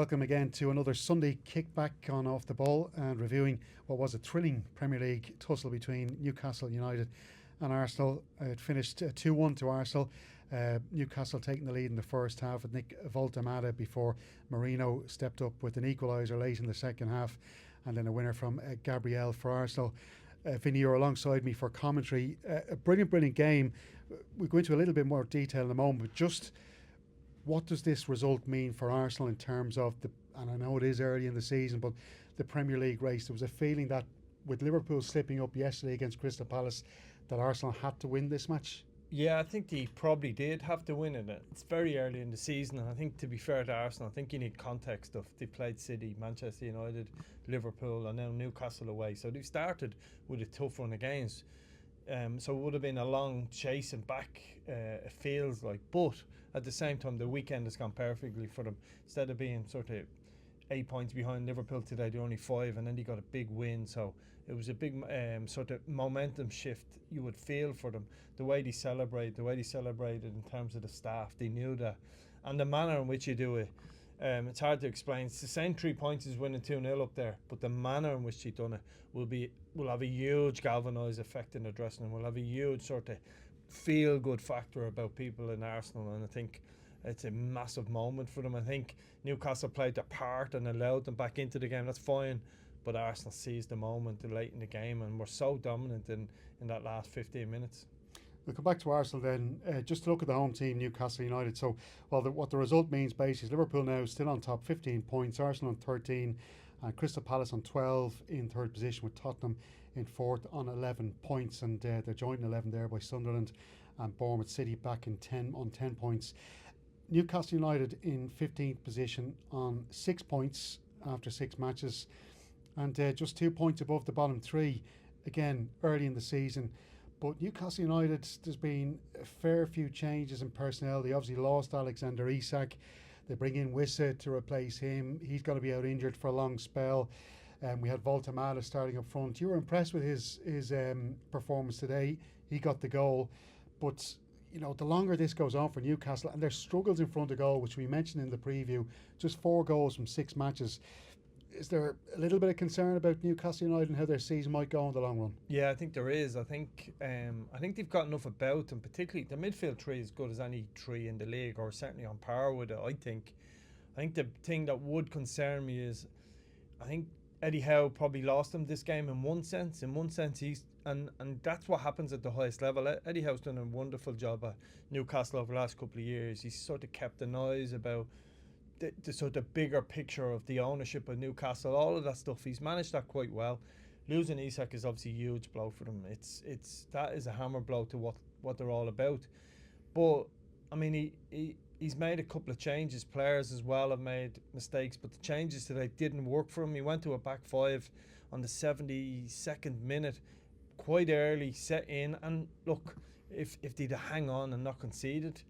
welcome again to another Sunday kickback on Off the Ball and reviewing what was a thrilling Premier League tussle between Newcastle United and Arsenal. It finished 2-1 to Arsenal. Newcastle taking the lead in the first half with Nick Voltemada before Marino stepped up with an equaliser late in the second half, and then a winner from Gabriel for Arsenal. Vinnie, you're alongside me for commentary. A brilliant game. We'll go into a little bit more detail in a moment, but just what does this result mean for Arsenal in terms of and I know it is early in the season, but the Premier League race? There was a feeling that with Liverpool slipping up yesterday against Crystal Palace, that Arsenal had to win this match. Yeah, I think they probably did have to win it. It's very early in the season, and I think, to be fair to Arsenal, I think you need context of they played City, Manchester United, Liverpool, and now Newcastle away. So they've started with a tough run of games. So it would have been a long chasing back, it feels like. But at the same time, the weekend has gone perfectly for them. Instead of being sort of 8 points behind Liverpool today, they're only 5, and then they got a big win. So it was a big sort of momentum shift, you would feel, for them. The way they celebrated in terms of the staff, they knew that. And the manner in which you do it, it's hard to explain. It's the same 3 points as winning 2-0 up there, but the manner in which they've done it will have a huge galvanizing effect in the dressing room. Will have a huge sort of feel-good factor about people in Arsenal, and I think it's a massive moment for them. I think Newcastle played their part and allowed them back into the game. That's fine, but Arsenal seized the moment late in the game and were so dominant in that last 15 minutes. We'll come back to Arsenal then. Just to look at the home team, Newcastle United. So, what the result means basically is Liverpool now still on top, 15 points, Arsenal on 13, and Crystal Palace on 12 in third position, with Tottenham in fourth on 11 points, and they're joined in 11 there by Sunderland and Bournemouth City back in 10 points. Newcastle United in 15th position on 6 points after 6 matches, and just 2 points above the bottom three, again early in the season. But Newcastle United, there's been a fair few changes in personnel. They obviously lost Alexander Isak. They bring in Wissa to replace him. He's going to be out injured for a long spell. We had Voltemada starting up front. You were impressed with his performance today. He got the goal. But, you know, the longer this goes on for Newcastle, and their struggles in front of goal, which we mentioned in the preview, just 4 goals from 6 matches. Is there a little bit of concern about Newcastle United and how their season might go in the long run? Yeah, I think there is. I think they've got enough about them, particularly the midfield three is as good as any three in the league, or certainly on par with it. I think the thing that would concern me is, I think Eddie Howe probably lost him this game in one sense. In one sense, and that's what happens at the highest level. Eddie Howe's done a wonderful job at Newcastle over the last couple of years. He's sort of kept an eyes about the sort of bigger picture of the ownership of Newcastle, all of that stuff. He's managed that quite well. Losing Isak is obviously a huge blow for them. That is a hammer blow to what they're all about. But I mean, he's made a couple of changes. Players as well have made mistakes, but the changes today didn't work for him. He went to a back 5 on the 72nd minute, quite early, set in. And look, if they'd hang on and not conceded,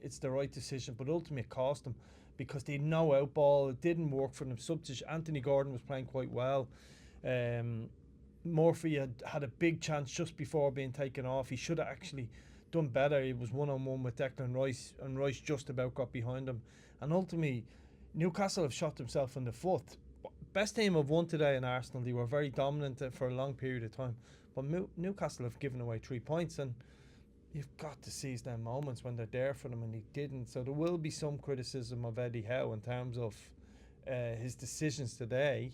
it's the right decision. But ultimately, it cost them, because they had no outball. It didn't work for them. Substitute Anthony Gordon was playing quite well. Murphy had a big chance just before being taken off. He should have actually done better. He was 1-on-1 with Declan Rice, and Rice just about got behind him. And ultimately, Newcastle have shot themselves in the foot. Best team have won today in Arsenal. They were very dominant for a long period of time. But Newcastle have given away 3 points, and you've got to seize them moments when they're there for them, and he didn't. So there will be some criticism of Eddie Howe in terms of his decisions today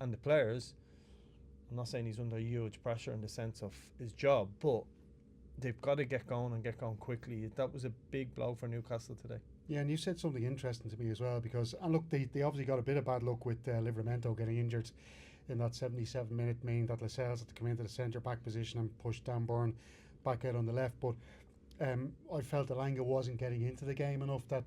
and the players. I'm not saying he's under huge pressure in the sense of his job, but they've got to get going quickly. That was a big blow for Newcastle today. Yeah, and you said something interesting to me as well, because, and look, they obviously got a bit of bad luck with Livramento getting injured in that 77-minute, meaning that Lascelles had to come into the centre-back position and push Dan Burn back out on the left. But I felt Elanga wasn't getting into the game enough, that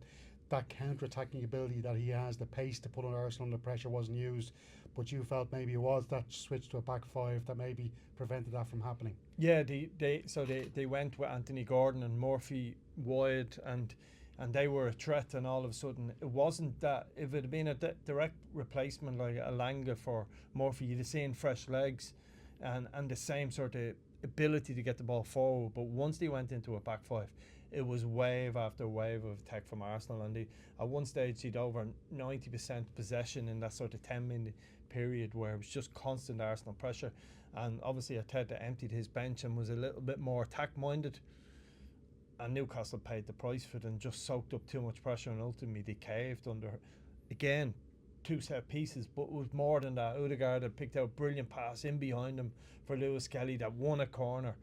counter-attacking ability that he has, the pace to put on Arsenal under pressure, wasn't used. But you felt maybe it was that switch to a back 5 that maybe prevented that from happening. Yeah, they went with Anthony Gordon and Murphy wide, and they were a threat, and all of a sudden it wasn't that. If it had been a direct replacement like Elanga for Murphy, you'd have seen fresh legs and the same sort of ability to get the ball forward. But once they went into a back 5, it was wave after wave of attack from Arsenal, and at one stage he'd over 90% possession in that sort of 10-minute period where it was just constant Arsenal pressure. And obviously Arteta emptied his bench and was a little bit more attack-minded, and Newcastle paid the price for it and just soaked up too much pressure, and ultimately they caved under, again, 2 set pieces, but it was more than that. Odegaard had picked out a brilliant pass in behind him for Lewis Kelly that won a corner.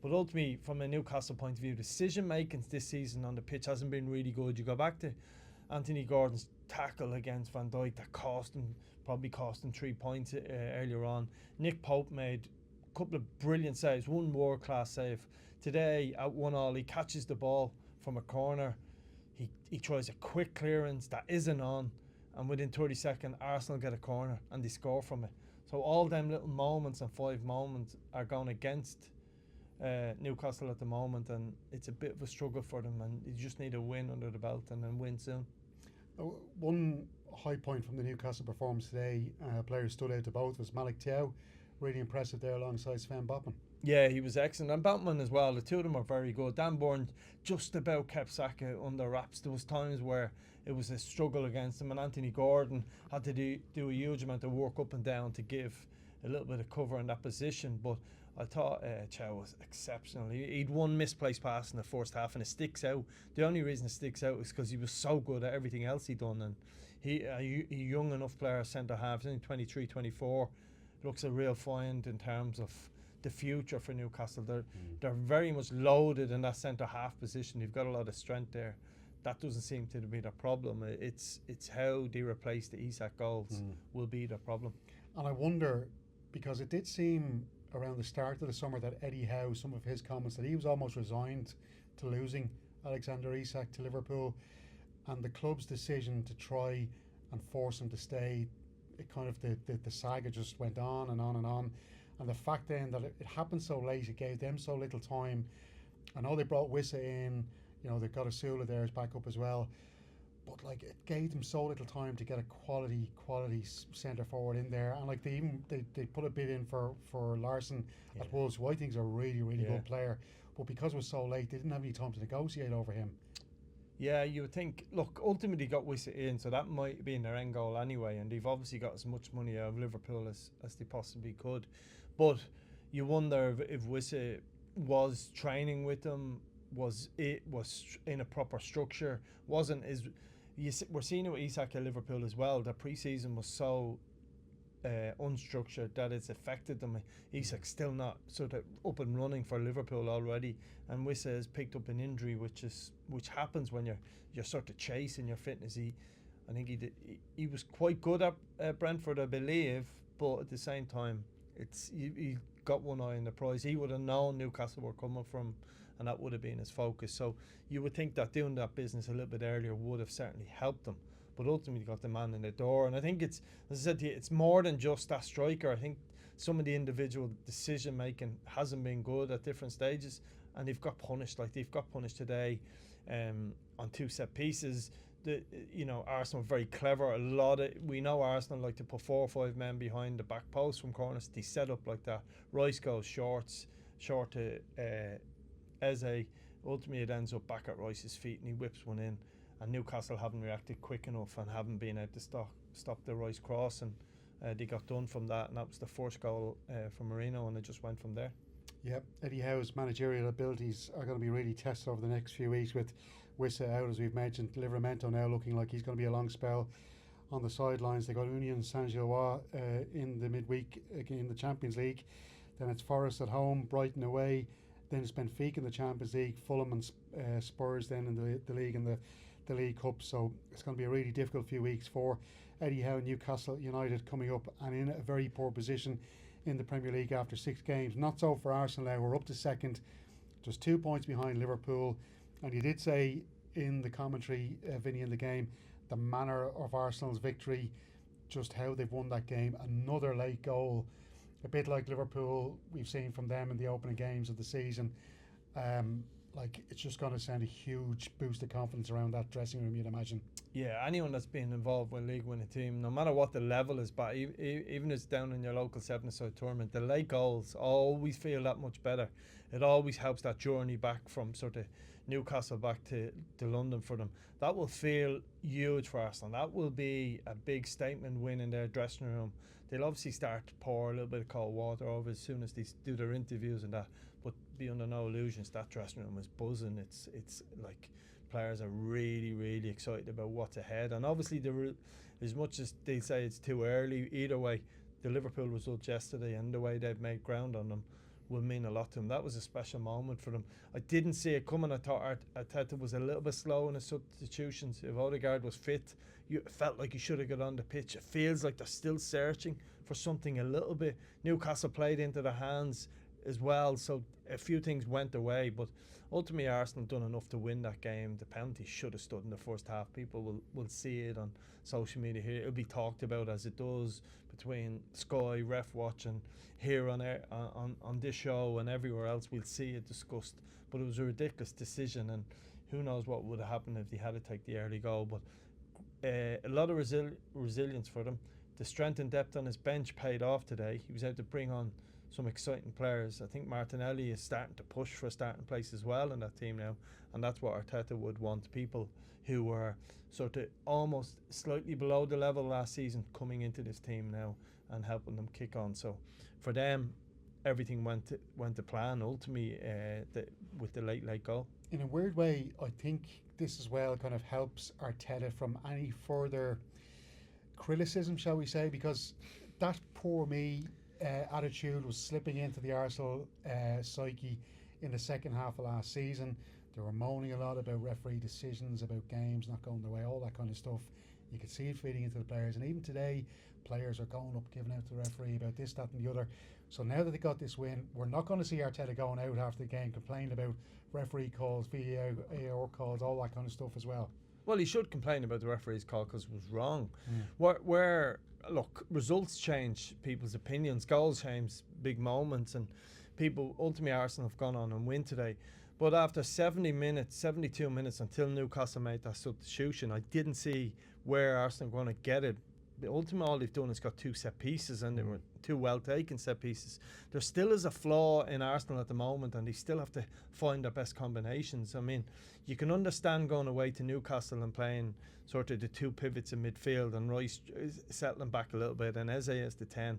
But ultimately, from a Newcastle point of view, decision making this season on the pitch hasn't been really good. You go back to Anthony Gordon's tackle against Van Dijk that probably cost him 3 points earlier on. Nick Pope made a couple of brilliant saves, one world class save. Today at 1-1, he catches the ball from a corner. He tries a quick clearance that isn't on, and within 30 seconds, Arsenal get a corner and they score from it. So all them little moments and 5 moments are going against Newcastle at the moment, and it's a bit of a struggle for them, and you just need a win under the belt and then win soon. One high point from the Newcastle performance today, players stood out to both, was Malik Thiaw, really impressive there alongside Sven Botman. Yeah, he was excellent, and Botman as well. The two of them are very good. Dan Burn just about kept Saka under wraps. There was times where it was a struggle against him, and Anthony Gordon had to do a huge amount of work up and down to give a little bit of cover in that position. But I thought Thiaw was exceptional. He'd one misplaced pass in the first half, and it sticks out. The only reason it sticks out is because he was so good at everything else he'd done, and a young enough player, centre half, I think 23, 24, looks a real find in terms of the future for Newcastle. They're very much loaded in that centre half position. They've got a lot of strength there. That doesn't seem to be their problem. It's how they replace the Isak goals will be their problem. And I wonder, because it did seem around the start of the summer that Eddie Howe, some of his comments, that he was almost resigned to losing Alexander Isak to Liverpool, and the club's decision to try and force him to stay, it kind of the saga just went on and on and on. And the fact then that it happened so late, it gave them so little time. I know they brought Wissa in, they've got Asula there as backup as well, but like it gave them so little time to get a quality centre forward in there. And like they put a bid in for Larson at Wolves, who I think is a really good player, but because it was so late, they didn't have any time to negotiate over him. Yeah, you would think, look, ultimately got Wissa in, so that might be in their end goal anyway, and they've obviously got as much money out of Liverpool as they possibly could. But you wonder if Wissa was training with them, was in a proper structure, wasn't as... We're seeing it with Isak at Liverpool as well. The pre-season was so unstructured that it's affected them. Isak's still not sort of up and running for Liverpool already, and Wissa has picked up an injury, which happens when you're sort of chasing your fitness. I think he was quite good at Brentford, I believe, but at the same time, he got one eye on the prize. He would have known Newcastle were coming from, and that would have been his focus. So you would think that doing that business a little bit earlier would have certainly helped them. But ultimately got the man in the door. And I think it's, as I said to you, it's more than just that striker. I think some of the individual decision making hasn't been good at different stages, and they've got punished. Like they've got punished today on 2 set pieces. Arsenal are very clever. We know Arsenal like to put 4 or 5 men behind the back post from corners. They set up like that. Rice goes short to Eze. Ultimately it ends up back at Rice's feet and he whips one in, and Newcastle haven't reacted quick enough and haven't been able to stop the Rice cross, and they got done from that, and that was the first goal from Marino, and it just went from there. Yep, Eddie Howe's managerial abilities are going to be really tested over the next few weeks with Wissa out, as we've mentioned. Livramento now looking like he's going to be a long spell on the sidelines. They got Union Saint-Gilloise in the midweek again in the Champions League. Then it's Forest at home, Brighton away. Then it's Benfica in the Champions League, Fulham and Spurs then in the league and the League Cup. So it's going to be a really difficult few weeks for Eddie Howe. Newcastle United coming up and in a very poor position in the Premier League after 6 games. Not so for Arsenal now. We're up to second, just 2 points behind Liverpool. And you did say in the commentary, Vinny, in the game, the manner of Arsenal's victory, just how they've won that game. Another late goal, a bit like Liverpool we've seen from them in the opening games of the season. like it's just going to send a huge boost of confidence around that dressing room, you'd imagine. Yeah, anyone that's been involved with a league winning team, no matter what the level is, but even if it's down in your local seven-a-side tournament, the late goals always feel that much better. It always helps that journey back from sort of Newcastle back to London for them. That will feel huge for Arsenal. That will be a big statement win in their dressing room. They'll obviously start to pour a little bit of cold water over as soon as they do their interviews and that, but be under no illusions, that dressing room is buzzing. It's like players are really, really excited about what's ahead. And obviously, as much as they say it's too early, either way, the Liverpool result yesterday and the way they've made ground on them will mean a lot to them. That was a special moment for them. I didn't see it coming. I thought Arteta was a little bit slow in his substitutions. If Odegaard was fit, you felt like he should have got on the pitch. It feels like they're still searching for something a little bit. Newcastle played into their hands as well, so a few things went away, but ultimately Arsenal done enough to win that game. The penalty should have stood in the first half. People will see it on social media here. It'll be talked about as it does between Sky, Ref Watch, and here on this show and everywhere else. We'll see it discussed, but it was a ridiculous decision, and who knows what would have happened if they had to take the early goal. But a lot of resilience for them. The strength and depth on his bench paid off today. He was able to bring on some exciting players. I think Martinelli is starting to push for a starting place as well in that team now, and that's what Arteta would want. People who were sort of almost slightly below the level last season coming into this team now and helping them kick on. So for them, everything went to plan ultimately with the late goal. In a weird way, I think this as well kind of helps Arteta from any further criticism, shall we say, because that poor me attitude was slipping into the Arsenal psyche in the second half of last season. They were moaning a lot about referee decisions, about games not going their way, all that kind of stuff. You could see it feeding into the players, and even today players are going up giving out to the referee about this, that and the other. So now that they got this win, we're not going to see Arteta going out after the game complaining about referee calls, VAR calls, all that kind of stuff as well. Well, he should complain about the referee's call because it was wrong. Where look, results change people's opinions, goals change big moments, and people, ultimately Arsenal have gone on and win today. But after 72 minutes until Newcastle made that substitution, I didn't see where Arsenal were going to get it. Ultimately, all they've done is got two set pieces, and they were two well taken set pieces. There still is a flaw in Arsenal at the moment, and they still have to find their best combinations. I mean, you can understand going away to Newcastle and playing sort of the two pivots in midfield and Rice settling back a little bit and Eze as the 10.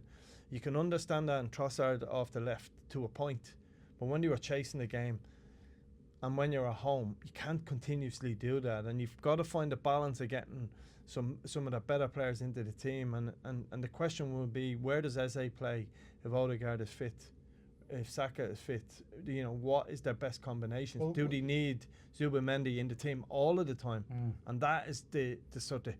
You can understand that, and Trossard off the left to a point. But when you are chasing the game and when you're at home, you can't continuously do that, and you've got to find a balance of getting some of the better players into the team, and the question will be, where does Eze play if Odegaard is fit, if Saka is fit? You know, what is their best combinations? Do they need Zubimendi in the team all of the time? And that is the sort of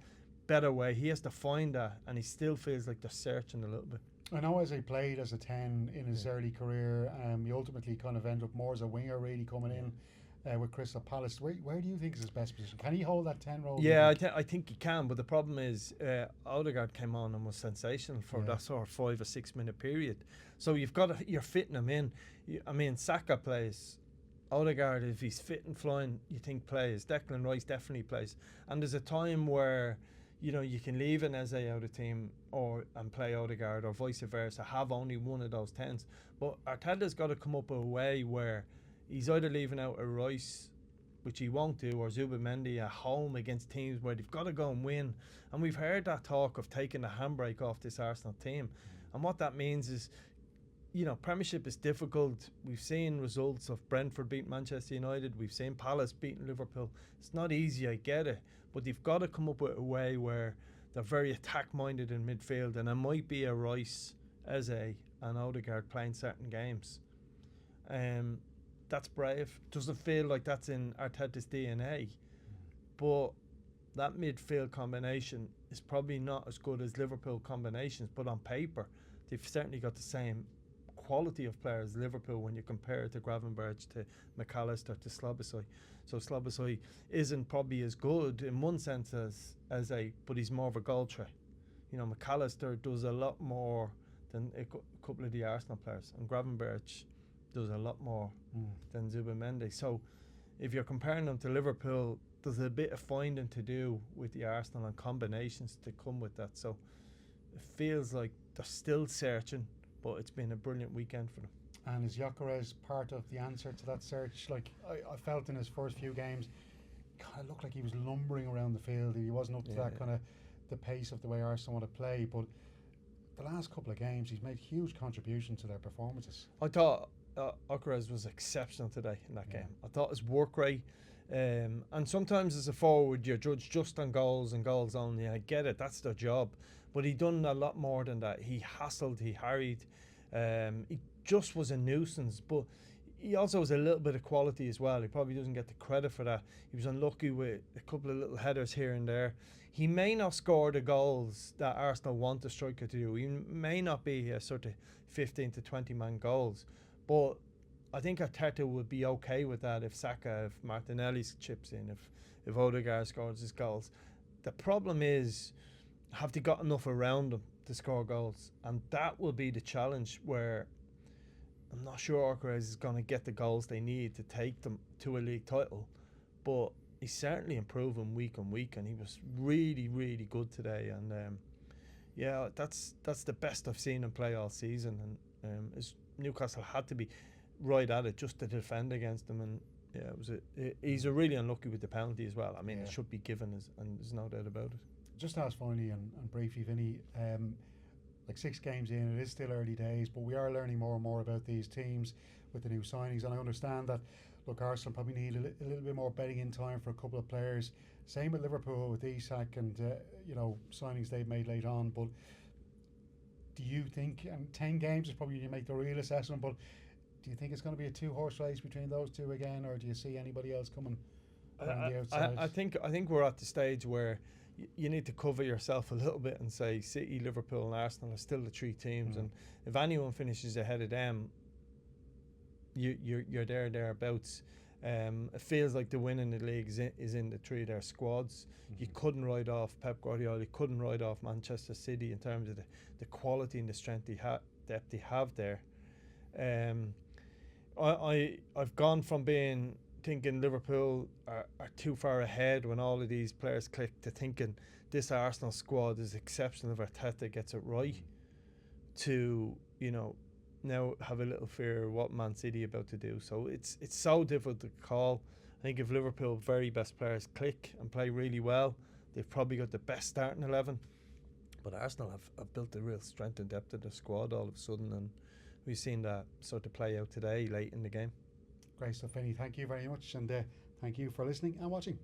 better way. He has to find that, and he still feels like they're searching a little bit. I know Eze played as a 10 in his early career. He ultimately kind of ended up more as a winger, really coming in with Crystal Palace. Where do you think is his best position? Can he hold that 10 role? Yeah, I think he can, but the problem is Odegaard came on and was sensational for that sort of 5 or 6 minute period. So you're fitting him in. I mean, Saka plays. Odegaard, if he's fit and flying, you think plays. Declan Rice definitely plays. And there's a time where, you know, you can leave an Eze out of team and play Odegaard, or vice versa, have only one of those 10s. But Arteta's got to come up with a way where he's either leaving out a Rice, which he won't do, or Zubimendi at home against teams where they've got to go and win. And we've heard that talk of taking the handbrake off this Arsenal team. And what that means is, you know, Premiership is difficult. We've seen results of Brentford beating Manchester United. We've seen Palace beating Liverpool. It's not easy, I get it. But they've got to come up with a way where they're very attack-minded in midfield. And it might be a Rice, Eze and Odegaard playing certain games. That's brave. Doesn't feel like that's in Arteta's DNA. But that midfield combination is probably not as good as Liverpool combinations. But on paper, they've certainly got the same quality of players Liverpool when you compare it to Gravenberch, to McAllister, to Szoboszlai. So Szoboszlai isn't probably as good in one sense as but he's more of a goal threat. You know, McAllister does a lot more than a couple of the Arsenal players, and Gravenberch does a lot more than Zubimendi. So if you're comparing them to Liverpool, there's a bit of finding to do with the Arsenal and combinations to come with that. So it feels like they're still searching, but it's been a brilliant weekend for them. And is Gyökeres part of the answer to that search? Like I felt in his first few games, kind of looked like he was lumbering around the field. He wasn't up to that kind of the pace of the way Arsenal want to play. But the last couple of games, he's made huge contribution to their performances. I thought Gyökeres was exceptional today in that game. I thought his work rate, and sometimes as a forward you're judged just on goals and goals only. I get it, that's their job, but he done a lot more than that. He hassled, he harried, he just was a nuisance, but he also has a little bit of quality as well. He probably doesn't get the credit for that. He was unlucky with a couple of little headers here and there. He may not score the goals that Arsenal want the striker to do. He may not be a sort of 15 to 20 man goals, but I think Arteta would be okay with that if Saka, if Martinelli's chips in, if Odegaard scores his goals. The problem is, have they got enough around them to score goals? And that will be the challenge, where I'm not sure Gyökeres is going to get the goals they need to take them to a league title, but he's certainly improving week on week, and he was really, really good today. And that's the best I've seen him play all season. And Newcastle had to be right at it just to defend against them. And he's really unlucky with the penalty as well. I mean, it should be given, and there's no doubt about it. Just ask finally and briefly, Vinny. Like 6 games in, it is still early days, but we are learning more and more about these teams with the new signings. And I understand that, look, Arsenal probably need a little bit more betting in time for a couple of players. Same with Liverpool with Isak and signings they've made late on. But do you think, and 10 games is probably when you make the real assessment, but do you think it's going to be a 2-horse race between those two again, or do you see anybody else coming around the outside? I think we're at the stage where you need to cover yourself a little bit and say City, Liverpool and Arsenal are still the 3 teams, and if anyone finishes ahead of them, you're thereabouts. It feels like the win in the league is in the 3 of their squads. You couldn't write off Pep Guardiola, you couldn't write off Manchester City in terms of the quality and the strength depth they have there. I've gone from thinking Liverpool are too far ahead when all of these players click, to thinking this Arsenal squad is exceptional if Arteta gets it right, to now have a little fear of what Man City are about to do. So it's so difficult to call. I think if Liverpool very best players click and play really well, they've probably got the best starting 11. But Arsenal have built a real strength and depth of the squad all of a sudden, and we've seen that sort of play out today late in the game. Great stuff, Vinny. Thank you very much, and thank you for listening and watching.